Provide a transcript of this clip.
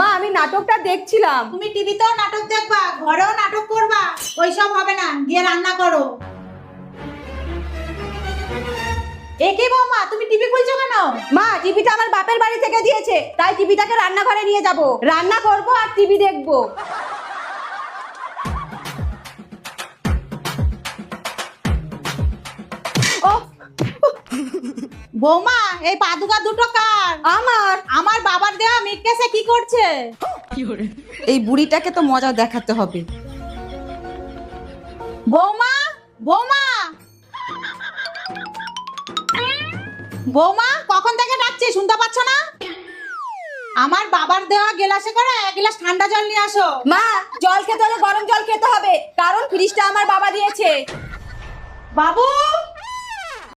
মা আমি নাটকটা দেখছিলাম। তুমি টিভিতেও নাটক দেখবা, ঘরেও নাটক করবা, ওইসব হবে না, গিয়ে রান্না করো। একে বৌমা, তুমি টিভি খুলছো কেন? মা টিভিটা আমার বাপের বাড়ি থেকে দিয়েছে, তাই টিভিটাকে রান্নাঘরে নিয়ে যাব, রান্না করব আর টিভি দেখব। ও বৌমা, এই পাদুকা দুটো কার? আমার আমার বাবার দেওয়া মিটকেসে কি করছে? এই বুড়িটাকে তো মজা দেখাতে হবে। বৌমা, বৌমা, বৌমা, কখন থেকে ডাকছি, শুনতে পাচ্ছ না? আমার বাবার দেওয়া গ্লাসে করে এক গ্লাস ঠান্ডা জল নিয়ে আসো। মা জল খেতে হলে গরম জল খেতে হবে, কারণ ফ্রিজটা আমার বাবা দিয়েছে। বাবু,